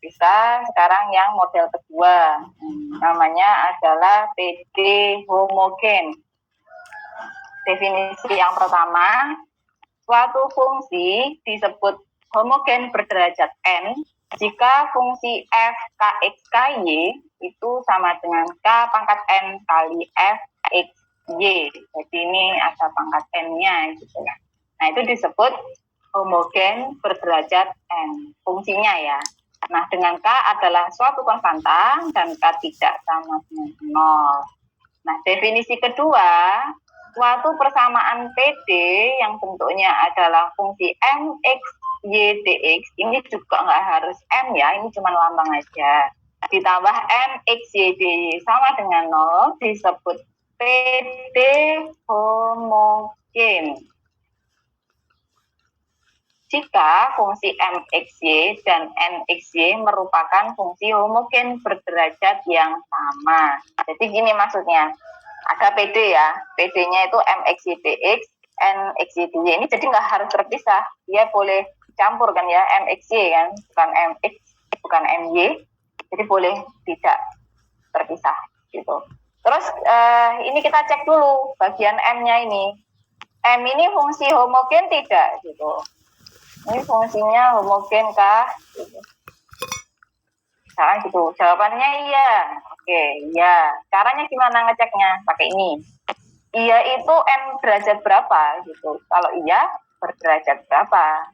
terpisah. Sekarang yang model kedua, namanya adalah PD homogen. Definisi yang pertama, suatu fungsi disebut homogen berderajat n jika fungsi f k x k y itu sama dengan k pangkat n kali f x y. Jadi ini ada pangkat n-nya gitu ya. Nah, itu disebut homogen berderajat n fungsinya ya. Nah, dengan k adalah suatu konstanta dan k tidak sama dengan 0. Nah, definisi kedua, suatu persamaan PD yang bentuknya adalah fungsi mx y dx, ini juga nggak harus m ya, ini cuma lambang aja, ditambah mx y dy sama dengan 0, disebut PD homogen. Jika fungsi mxy dan nxy merupakan fungsi homogen berderajat yang sama. Jadi gini maksudnya, ada PD ya, PD-nya itu mxy dx, nxy dy, ini jadi nggak harus terpisah, dia boleh campur kan ya, mxy kan, bukan mx, bukan my, jadi boleh tidak terpisah gitu. Terus ini kita cek dulu bagian m-nya ini, m ini fungsi homogen tidak gitu. Ini fungsinya homogen kah? Gitu. Misalkan gitu, jawabannya iya. Oke, iya. Caranya gimana ngeceknya? Pakai ini. Iya itu n derajat berapa gitu. Kalau iya, berderajat berapa?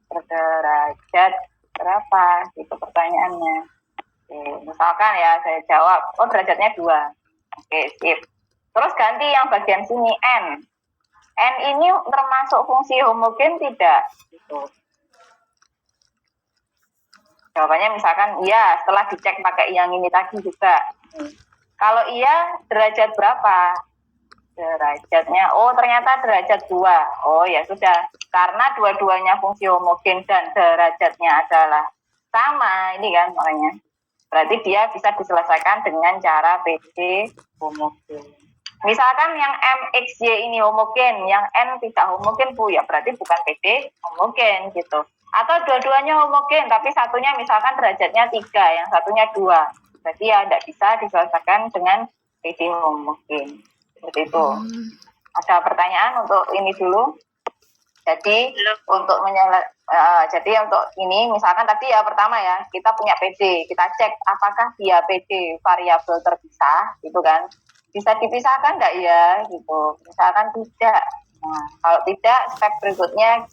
Berderajat berapa? Gitu pertanyaannya. Oke, misalkan ya saya jawab, oh derajatnya 2. Oke, sip. Terus ganti yang bagian sini n. N ini termasuk fungsi homogen tidak? Gitu. Jawabannya misalkan iya, setelah dicek pakai yang ini tadi juga. Kalau iya, derajat berapa? Derajatnya, oh ternyata derajat 2. Oh ya sudah, karena dua-duanya fungsi homogen dan derajatnya adalah sama, ini kan makanya. Berarti dia bisa diselesaikan dengan cara PD homogen. Misalkan yang mxy ini homogen, yang n tidak homogen Bu, ya berarti bukan PD homogen gitu. Atau dua-duanya homogen, tapi satunya misalkan derajatnya 3, yang satunya 2. Berarti ya tidak bisa diselesaikan dengan PD homogen. Seperti itu. Ada pertanyaan untuk ini dulu? Jadi untuk jadi untuk ini misalkan tadi ya pertama ya, kita punya PD, kita cek apakah dia PD variabel terpisah gitu kan. Bisa dipisahkan enggak ya gitu. Misalkan tidak. Nah, kalau tidak, step berikutnya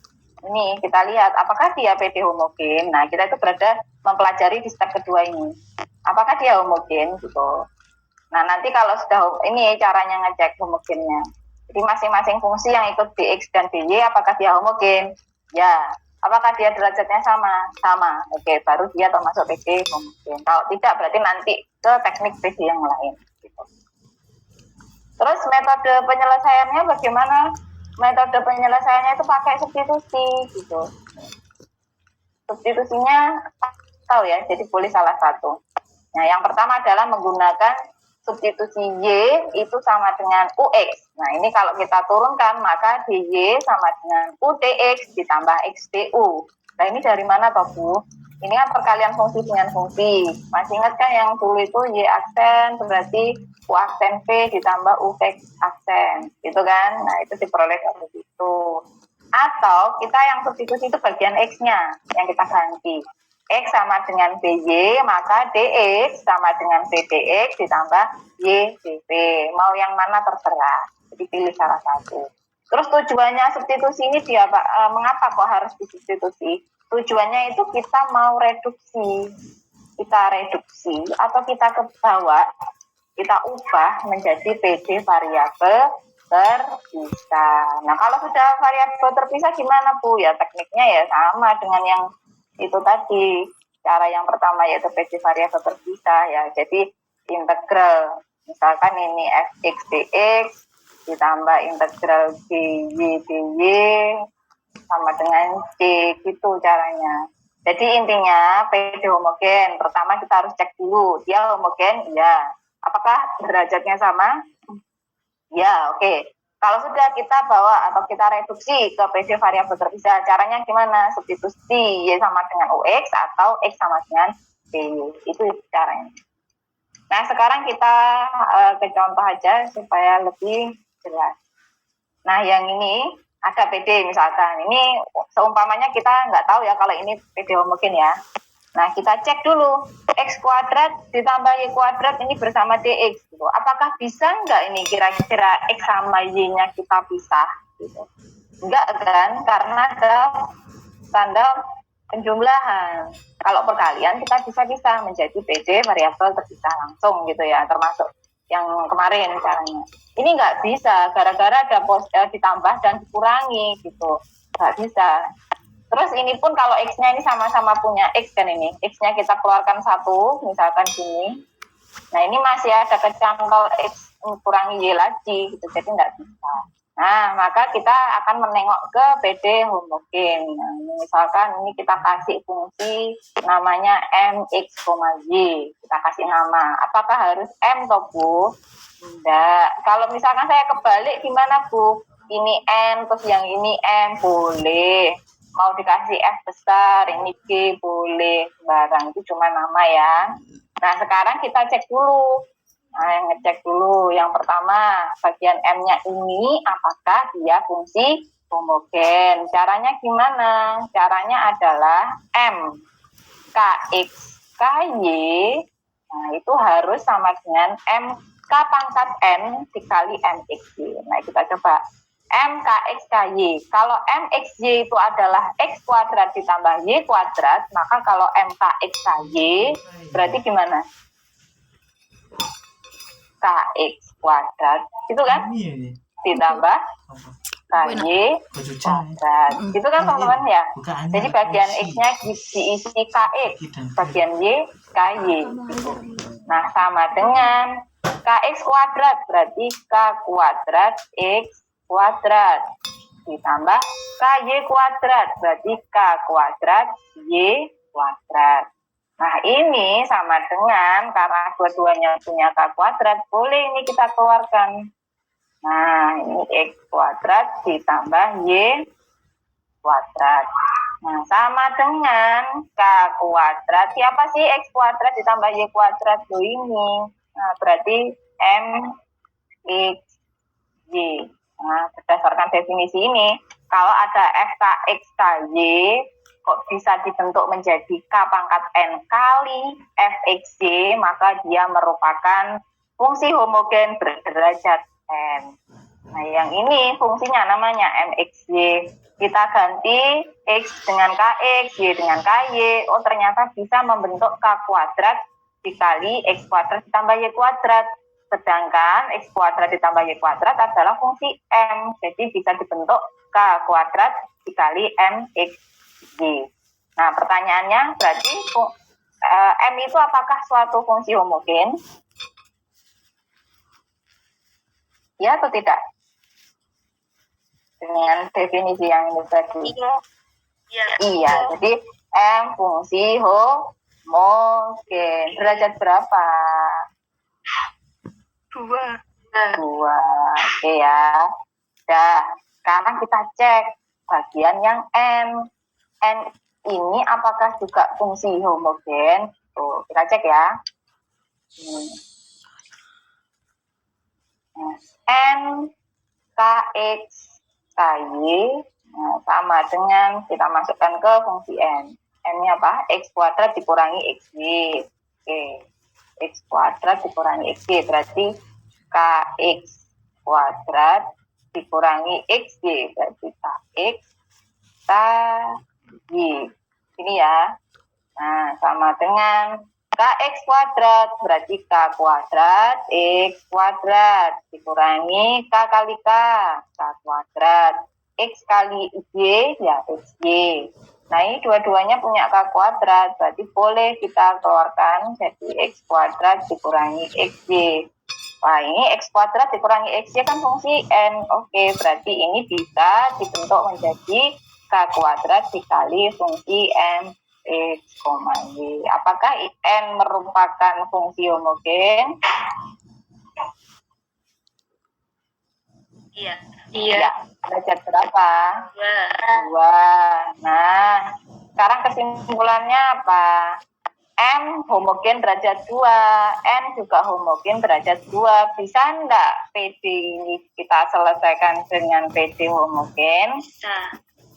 ini kita lihat apakah dia PD homogen. Nah, kita itu berada mempelajari di step kedua ini. Apakah dia homogen gitu. Nah, nanti kalau sudah ini caranya ngecek homogennya. Jadi masing-masing fungsi yang ikut dx dan dy apakah dia homogen? Ya. Apakah dia derajatnya sama? Sama. Oke, baru dia termasuk PD homogen. Kalau tidak berarti nanti ke teknik PD yang lain gitu. Terus metode penyelesaiannya bagaimana? Metode penyelesaiannya itu pakai substitusi gitu. Substitusinya tahu ya, jadi boleh salah satu. Nah, yang pertama adalah menggunakan substitusi Y itu sama dengan UX. Nah, ini kalau kita turunkan, maka DY sama dengan UTX ditambah XDU. Nah, ini dari mana toh, Bu? Ini kan perkalian fungsi dengan fungsi. Masih ingat kan yang dulu itu Y aksen, berarti U aksen V ditambah UX aksen. Gitu kan? Nah, itu diperoleh seperti itu. Atau kita yang substitusi itu bagian X-nya, yang kita ganti. X sama dengan BY, maka DX sama dengan BDX ditambah YDB. Mau yang mana terserah. Jadi pilih salah satu. Terus tujuannya substitusi ini dia mengapa kok harus disubstitusi? Tujuannya itu kita mau reduksi. Kita reduksi atau kita ke bawah, kita ubah menjadi PD variabel terpisah. Nah, kalau sudah variabel terpisah gimana, Bu? Ya tekniknya ya sama dengan yang itu tadi. Cara yang pertama yaitu PD variabel terpisah ya. Jadi integral, misalkan ini fx dx ditambah integral dy dy sama dengan c, gitu caranya. Jadi intinya PD homogen, pertama kita harus cek dulu dia homogen, ya. Apakah derajatnya sama? Ya, oke. Kalau sudah kita bawa atau kita reduksi ke PD variabel terpisah, caranya gimana? Substitusi Y sama dengan UX atau X sama dengan PY. Itu caranya. Nah, sekarang kita ke contoh aja supaya lebih jelas. Nah, yang ini ada PD misalkan. Ini seumpamanya kita nggak tahu ya kalau ini PD homogen ya. Nah, kita cek dulu. X kuadrat ditambah Y kuadrat ini bersama DX. Gitu. Apakah bisa nggak ini kira-kira X sama Y-nya kita pisah? Gitu. Enggak kan? Karena ada tanda penjumlahan. Kalau perkalian kita bisa menjadi PD variabel terpisah langsung gitu ya, termasuk yang kemarin caranya. Ini nggak bisa, gara-gara ada ditambah dan dikurangi gitu, nggak bisa. Terus ini pun kalau X-nya ini sama-sama punya X kan ini, X-nya kita keluarkan satu, misalkan gini. Nah ini masih ada kecantol X kurangi Y lagi gitu, jadi nggak bisa. Nah, maka kita akan menengok ke PD homogen. Nah, misalkan ini kita kasih fungsi namanya MX, Y. Kita kasih nama. Apakah harus M atau Bu? Enggak. Kalau misalkan saya kebalik gimana Bu? Ini N, terus yang ini M, boleh. Mau dikasih F besar, ini G, boleh. Barang itu cuma nama ya. Nah, sekarang kita cek dulu. Nah, ngecek dulu. Yang pertama, bagian M-nya ini apakah dia fungsi homogen. Caranya gimana? Caranya adalah M, KX, KY. Nah, itu harus sama dengan M, K pangkat N dikali MXY. Nah, kita coba. M, KX, KY. Kalau MXY itu adalah X kuadrat ditambah Y kuadrat, maka kalau M, KX, KY berarti gimana? KX kuadrat itu kan ditambah KY kuadrat itu kan teman-teman ya. Jadi bagian X-nya diisi KX, bagian Y KY gitu. Nah sama dengan KX kuadrat berarti K kuadrat X kuadrat ditambah KY kuadrat berarti K kuadrat Y kuadrat. Nah ini sama dengan karena dua-duanya punya K kuadrat, boleh ini kita keluarkan. Nah ini X kuadrat ditambah Y kuadrat. Nah sama dengan K kuadrat, siapa sih X kuadrat ditambah Y kuadrat? Tuh ini. Nah berarti M, X, Y. Nah berdasarkan definisi ini, kalau ada F, K, X, K, Y, kok bisa dibentuk menjadi K pangkat N kali Fxy, maka dia merupakan fungsi homogen berderajat N. Nah, yang ini fungsinya namanya MXY. Kita ganti X dengan KX, Y dengan KY. Oh, ternyata bisa membentuk K kuadrat dikali X kuadrat ditambah Y kuadrat. Sedangkan X kuadrat ditambah Y kuadrat adalah fungsi M. Jadi bisa dibentuk K kuadrat dikali MX. Nah, pertanyaannya berarti M itu apakah suatu fungsi homogen? Ya atau tidak? Dengan definisi yang ini tadi. Iya, jadi M fungsi homogen. Derajat berapa? 2. Oke ya. Dah, sekarang kita cek bagian yang N. N ini apakah juga fungsi homogen? Tuh, kita cek ya. N, KX, KY sama dengan kita masukkan ke fungsi N. N-nya apa? X kuadrat dikurangi XY. Oke. X kuadrat dikurangi XY berarti KX kuadrat dikurangi XY berarti KX KY. Ini ya. Nah, sama dengan KX kuadrat berarti K kuadrat X kuadrat dikurangi K kali K kuadrat X kali Y ya XY. Nah ini dua-duanya punya K kuadrat berarti boleh kita keluarkan jadi X kuadrat dikurangi XY. Wah ini X kuadrat dikurangi XY kan fungsi N. Oke berarti ini bisa dibentuk menjadi K kuadrat dikali fungsi M X, Y. Apakah N merupakan fungsi homogen? Iya. Ya, derajat berapa? 2. Nah, sekarang kesimpulannya apa? M homogen derajat 2, N juga homogen derajat 2. Bisa enggak PD ini kita selesaikan dengan PD homogen?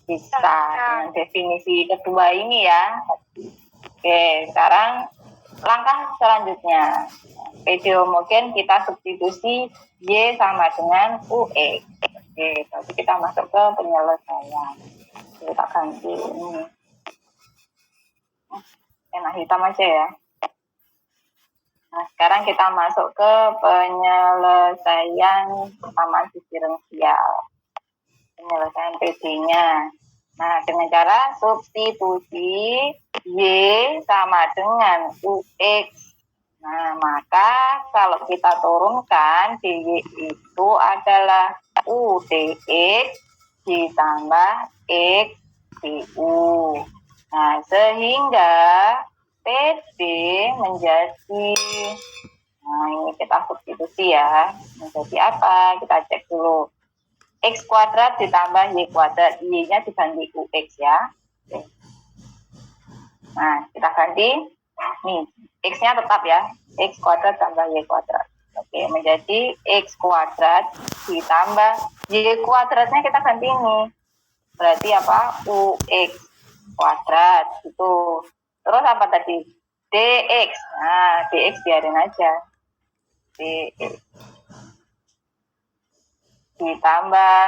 Bisa. Dengan definisi kedua ini ya. Oke, sekarang langkah selanjutnya. PD homogen kita substitusi Y sama dengan UX. Oke, berarti kita masuk ke penyelesaian. Kita ganti ini. Enak hitam aja ya. Nah, sekarang kita masuk ke penyelesaian persamaan diferensial. Penyelesaian PD-nya. Nah, dengan cara substitusi Y sama dengan UX. Nah, maka kalau kita turunkan, DY itu adalah UDX ditambah X DU. Nah, sehingga PD menjadi, nah ini kita substitusi ya, menjadi apa? Kita cek dulu. X kuadrat ditambah Y kuadrat, Y-nya diganti UX ya. Oke. Nah, kita ganti, nih, X-nya tetap ya, X kuadrat tambah Y kuadrat. Oke, menjadi X kuadrat ditambah Y kuadratnya kita ganti ini. Berarti apa? UX kuadrat itu. Terus apa tadi? DX. Nah, DX biarin aja. DX ditambah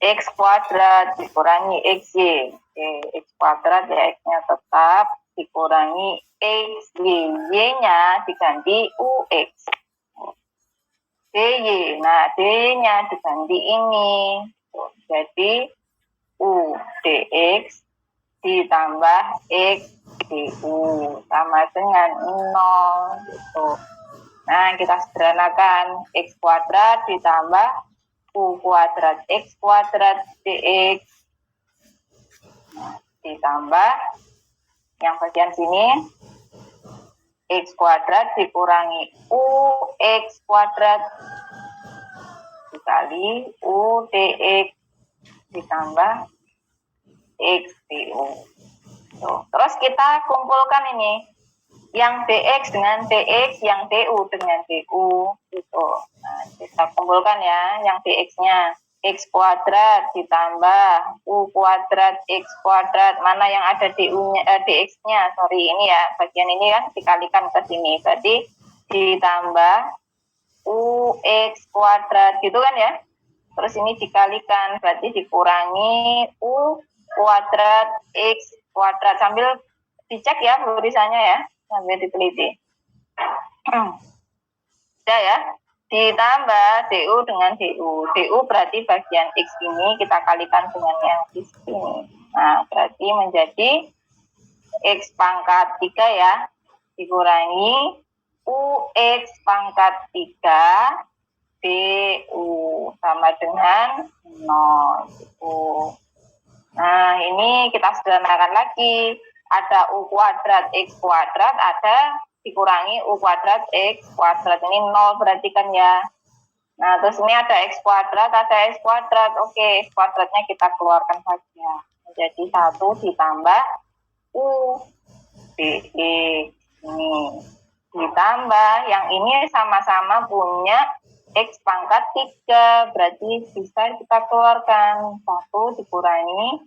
X kuadrat dikurangi XY. Oke, X kuadrat ya, X-nya tetap dikurangi XY. Y-nya diganti UX. DY. Nah, D-nya diganti ini. Jadi UDX ditambah X DU sama dengan 0 gitu. Nah, kita sederhanakan X kuadrat ditambah U kuadrat X kuadrat DX. Nah, ditambah yang bagian sini X kuadrat dikurangi UX kuadrat dikali UDX ditambah XDU. Tuh. Terus kita kumpulkan ini, yang DX dengan DX, yang DU dengan DU, gitu. Nah, kita kumpulkan ya, yang DX-nya X kuadrat ditambah U kuadrat X kuadrat, mana yang ada DU-nya, DX-nya, sorry, ini ya, bagian ini kan dikalikan ke sini, berarti ditambah UX kuadrat, gitu kan ya. Terus ini dikalikan, berarti dikurangi U kuadrat X kuadrat. Sambil dicek ya tulisannya ya, sambil diteliti. Sudah ya, ditambah DU dengan DU. DU berarti bagian X ini kita kalikan dengan yang di sini. Nah, berarti menjadi X pangkat 3 ya, dikurangi UX pangkat 3 DU sama dengan 0. Nah, ini kita sederhanakan lagi. Ada U kuadrat X kuadrat, ada dikurangi U kuadrat X kuadrat. Ini 0 berarti kan ya. Nah, terus ini ada X kuadrat, ada X kuadrat. Oke, X kuadratnya kita keluarkan saja. Menjadi 1 ditambah U DX. Ini ditambah yang ini sama-sama punya X pangkat 3, berarti bisa kita keluarkan 1 dikurangi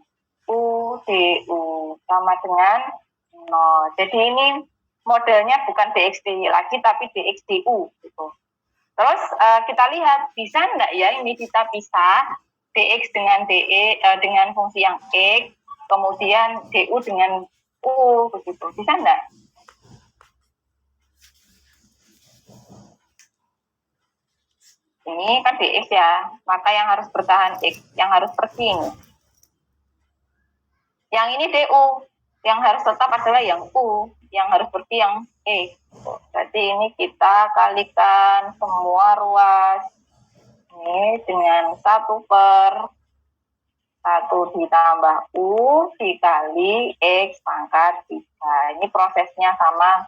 U DU sama dengan 0. Jadi ini modelnya bukan DXD lagi tapi DXDU gitu. Terus kita lihat bisa enggak ya ini kita pisah DX dengan DE dengan fungsi yang X, kemudian DU dengan U begitu. Bisa enggak? Ini kan DX ya, maka yang harus bertahan X, yang harus pergi ini. Yang ini DU, yang harus tetap adalah yang U, yang harus pergi yang E. Berarti ini kita kalikan semua ruas ini dengan 1/1 ditambah U dikali X pangkat 3. Ini prosesnya sama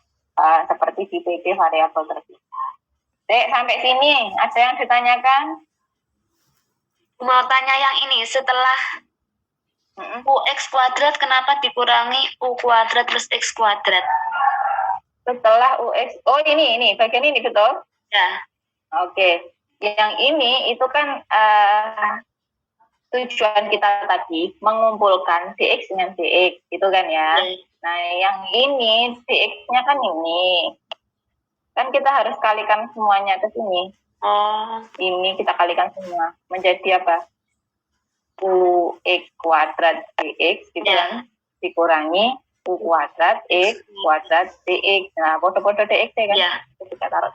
seperti di PD variabel terpisah. Dek, sampai sini ada yang ditanyakan? Mau tanya yang ini, setelah UX kuadrat kenapa dikurangi U kuadrat plus X kuadrat? Setelah UX, oh ini bagian ini betul? Ya. Oke, yang ini itu kan tujuan kita tadi mengumpulkan DX dengan DX, gitu kan ya? Nah, yang ini DX-nya kan ini, kan kita harus kalikan semuanya ke sini. Ini kita kalikan semua menjadi apa? UX kuadrat DX gitu kan, dikurangi U kuadrat X kuadrat DX. Nah, foto-foto DX ya kan, kita taruh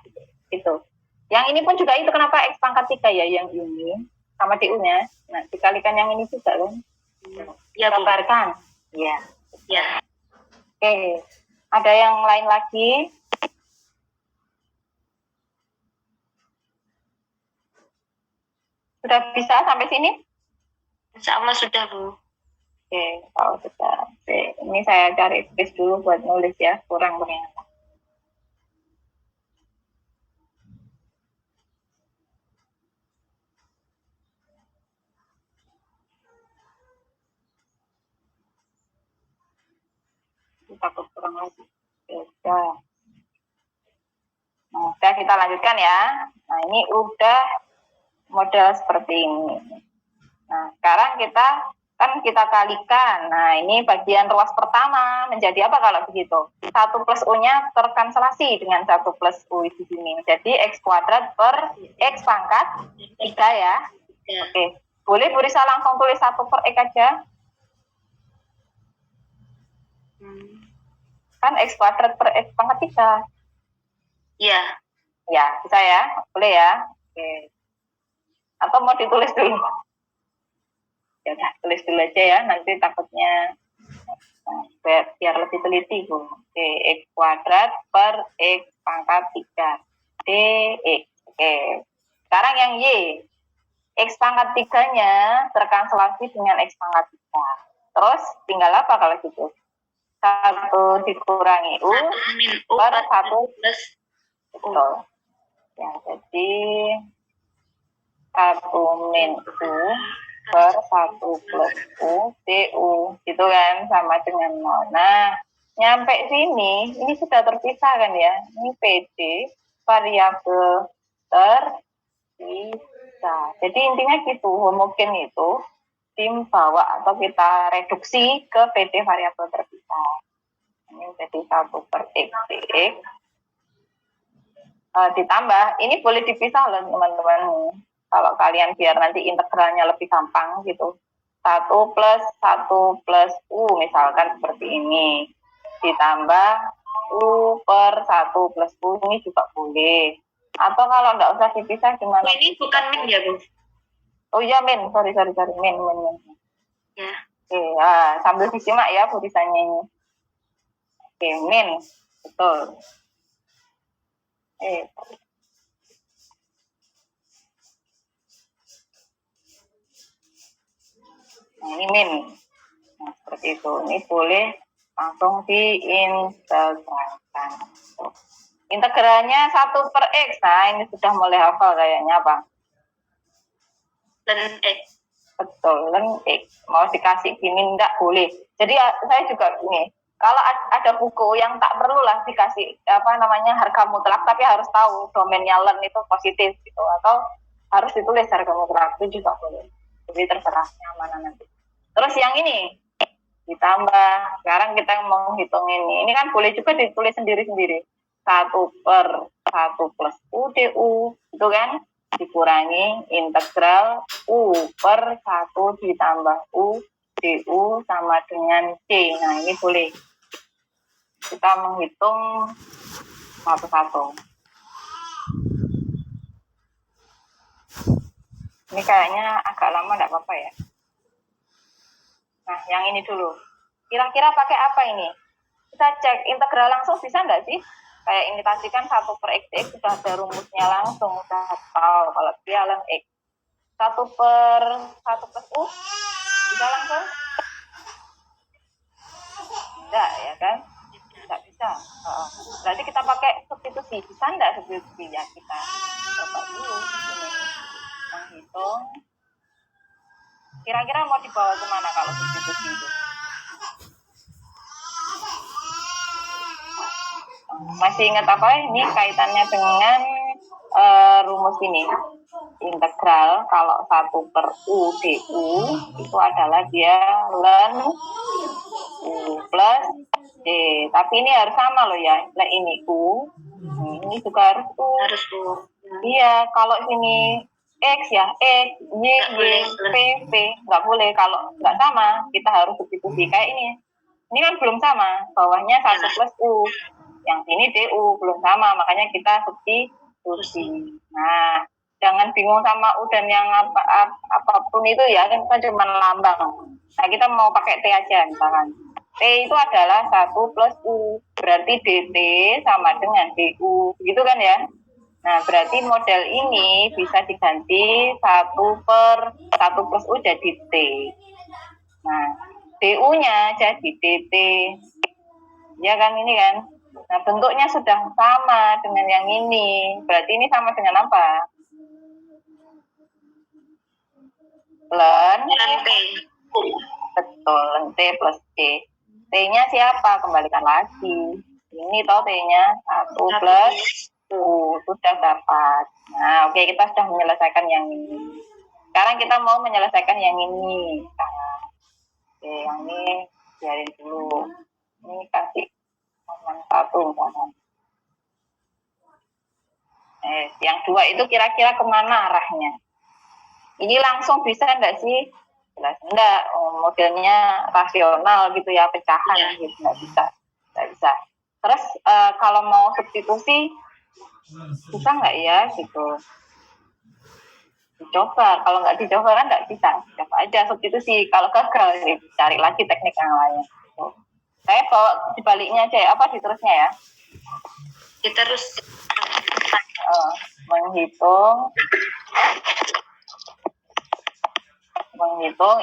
itu. Yang ini pun juga itu, kenapa X pangkat 3 ya, yang ini sama DU-nya. Nah, dikalikan yang ini juga kan. Ya, gambarkan. Ya. Oke, ada yang lain lagi? Sudah bisa sampai sini? Insya Allah sudah, Bu. Oke, kalau sudah. Oke, ini saya cari space dulu buat nulis ya, kurang ternyata. Takut kurang lagi. Udah. Nah, udah kita lanjutkan ya. Nah, ini udah model seperti ini. Nah, sekarang kita kalikan. Nah, ini bagian ruas pertama menjadi apa kalau begitu? 1 plus U-nya terkanselasi dengan 1 plus U di sini. Jadi X kuadrat per X pangkat 3 ya. Oke. Boleh Bu Risa langsung tulis 1 per X aja? Kan X kuadrat per X pangkat 3. Iya. Ya, bisa ya? Boleh ya? Oke. Atau mau ditulis dulu? Ya udah, tulis dulu aja ya, nanti takutnya biar lebih teliti, Bu. Oke, X kuadrat per X pangkat 3 dx. Oke, sekarang yang Y, X pangkat 3-nya terkanselasi dengan X pangkat 3. Terus tinggal apa kalau gitu? 1 dikurangi U per 1 plus betul. Ya, jadi 1 min U per 1 plus U DU, gitu kan, sama dengan 0. Nah, nyampe sini, ini sudah terpisah kan ya, ini PD, variabel terpisah. Jadi intinya gitu, homogen itu dibawa atau kita reduksi ke PD variabel terpisah. Ini jadi 1 per X dx. Ditambah, ini boleh dipisah loh teman-teman. Kalau kalian biar nanti integralnya lebih gampang gitu. 1 plus U misalkan seperti ini. Ditambah U per 1 plus U ini juga boleh. Atau kalau nggak usah dipisah gimana? Ini bukan min ya, Bu? Oh iya min, sorry, min. Ya. Oke, sambil disimak ya tulisannya ini. Oke, min, betul. Nah, ini min. Nah, seperti itu. Ini boleh langsung diintegralkan. Integralnya 1 per X. Nah, ini sudah mulai hafal kayaknya, Bang. Ln X. Betul, ln X. Mau dikasih gini, enggak boleh. Jadi saya juga ini, kalau ada buku yang tak perlu lah dikasih harga mutlak, tapi harus tahu domainnya ln itu positif gitu, atau harus ditulis harga mutlak itu juga boleh. Jadi terserah mana nanti. Terus yang ini ditambah. Sekarang kita mau hitung ini. Ini kan boleh juga ditulis sendiri-sendiri. 1 per 1 plus U DU, itu kan dikurangi integral U per 1 ditambah U DU sama dengan C. Nah, ini boleh kita menghitung satu-satu. Ini kayaknya agak lama, enggak apa-apa ya. Nah, yang ini dulu. Kira-kira pakai apa ini? Kita cek integral langsung bisa enggak sih? Kayak ini tadi kan 1 per X dx sudah ada rumusnya langsung. Udah tahu kalau dia ln X. 1 per 1 plus U bisa langsung? Enggak ya kan? Enggak bisa. Berarti kita pakai substitusi. Bisa enggak substitusi? Ya kita coba dulu. Ini. Menghitung Kira-kira mau dibawa kemana kalau substitusi itu? Masih ingat apa ini kaitannya dengan rumus ini? Integral kalau 1/u du itu adalah dia ln u plus d. Tapi ini harus sama loh ya. Nah ini u, ini juga harus u. Harus u. Iya, kalau sini x ya x, y, p, p nggak boleh. Kalau nggak sama kita harus substitusi kayak ini. Ini kan belum sama, bawahnya 1 plus u. Yang ini du belum sama, makanya kita substitusi. Nah, jangan bingung sama u dan yang apapun itu ya, kan cuma lambang. Nah, kita mau pakai t aja misalkan. T itu adalah 1 plus u, berarti dt sama dengan du, gitu kan ya? Nah, berarti model ini bisa diganti 1 plus u jadi t. Nah, du-nya jadi dt. Ya kan, ini kan? Nah, bentuknya sudah sama dengan yang ini. Berarti ini sama dengan apa? Ln T. Betul, ln T plus C. T-nya siapa? Kembalikan lagi. Ini toh T-nya 1 plus U. Sudah dapat. Nah, oke, kita sudah menyelesaikan yang ini. Sekarang kita mau menyelesaikan yang ini. Nah, oke, yang ini biarin dulu. Ini kasih nomor 1 misalkan. Yang 2 itu kira-kira kemana arahnya? Ini langsung bisa enggak sih? Jelas enggak. Modelnya rasional gitu ya, pecahan gitu, enggak bisa. Terus kalau mau substitusi bisa enggak ya gitu? Dicoba. Kalau enggak dicoba kan enggak bisa. Coba aja substitusi. Kalau gagal cari lagi teknik yang lain. Saya bawa dibaliknya aja ya, apa diterusnya ya? Diterus menghitung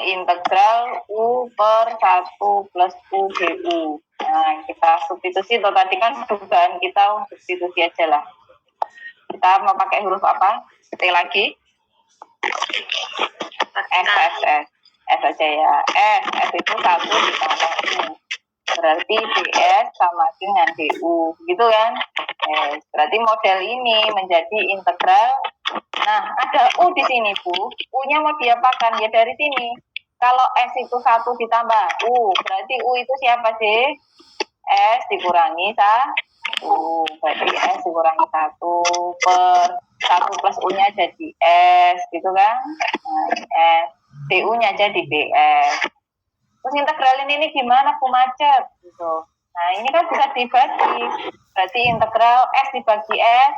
integral u per 1 plus u du. Nah, kita substitusi. Tadi kan dugaan kita substitusi aja lah. Kita mau pakai huruf apa? T lagi. S aja ya. S itu 1 ditambah u. Berarti ds sama dengan du. Gitu kan? Berarti model ini menjadi integral. Nah, ada u di sini, Bu. U-nya mau diapakan? Ya dari sini. Kalau S itu 1 ditambah u, berarti u itu siapa sih? S dikurangi 1. Berarti S dikurangi 1 per 1 plus u-nya jadi S, gitu kan? Nah, S. du-nya jadi ds. Terus integralin ini gimana, Bu? Macet gitu. Nah, ini kan bisa dibagi. Berarti integral S dibagi S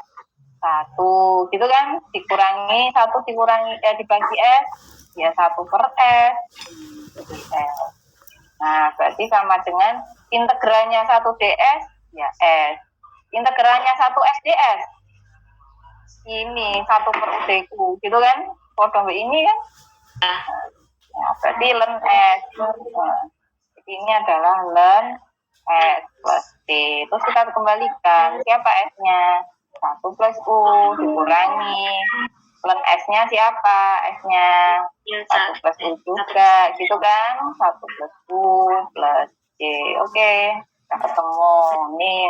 1, gitu kan? Dikurangi 1 dibagi S, ya 1 per S. Nah, berarti sama dengan integralnya 1 ds, ya S. Integralnya 1 SDS, ini 1 per u dq, gitu kan? Kode ini kan? Nah, berarti ln S. Nah, ini adalah ln S plus T. Terus kita kembalikan. Siapa S-nya? 1 plus U dikurangi. Ln S-nya siapa? S-nya 1 plus U juga. Gitu kan? 1 plus U plus C. Oke. Kita ketemu. Nih.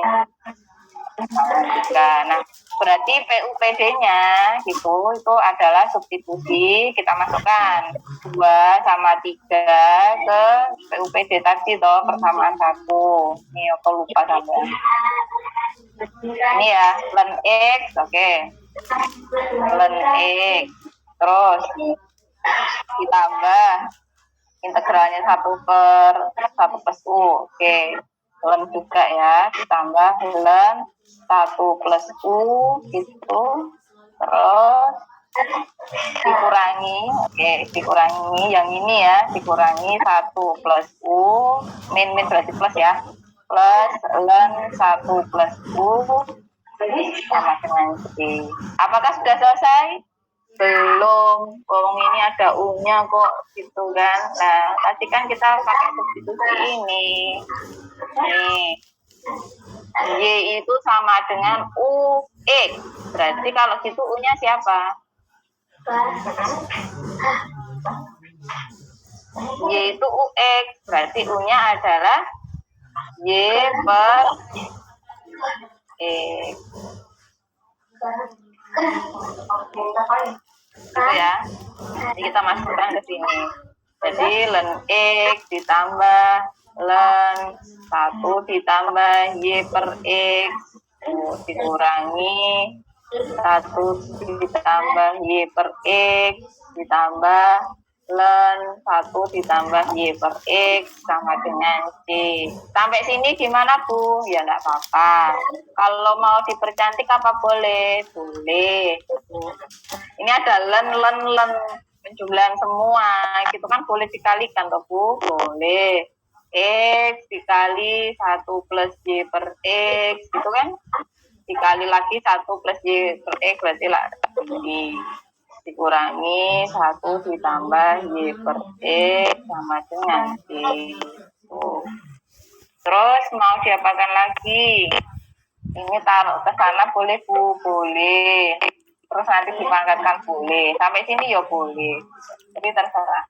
Nah, berarti PUPD-nya gitu itu adalah substitusi. Kita masukkan 2 sama 3 ke PUPD tadi toh, persamaan 1. Ini aku lupa sampai. Ini ya, ln X, oke. Ln X. Terus ditambah integralnya 1 per 1 plus U. Oke. Ln juga ya, ditambah ln 1 plus U gitu, terus dikurangi, dikurangi yang ini ya, dikurangi 1 plus U, min berarti plus ya, plus ln 1 plus U sama dengan C. Apakah sudah selesai? Belum, ini ada U-nya kok gitu kan. Nah, tadi kan kita pakai substitusi ini. Nih. Y itu sama dengan UX. Berarti kalau gitu U-nya siapa? Y itu UX, berarti U-nya adalah Y per X. Gitu ya. Jadi kita masukkan ke sini. Jadi ln X ditambah ln 1 ditambah Y per X dikurangi 1 ditambah Y per X ditambah ln 1 ditambah Y per X sama dengan C. Sampai sini gimana Bu? Ya enggak apa-apa. Kalau mau dipercantik apa boleh? Boleh. Ini ada ln penjumlahan semua. Gitu kan boleh dikalikan toh Bu? Boleh. X dikali 1 plus Y per X gitu kan? Dikali lagi 1 plus Y per X berarti lah dikurangi 1 ditambah Y per X sama dengan C. Terus mau diapakan lagi? Ini taruh ke sana boleh Bu? Boleh. Terus nanti dipangkatkan boleh. Sampai sini ya boleh. Jadi terserah.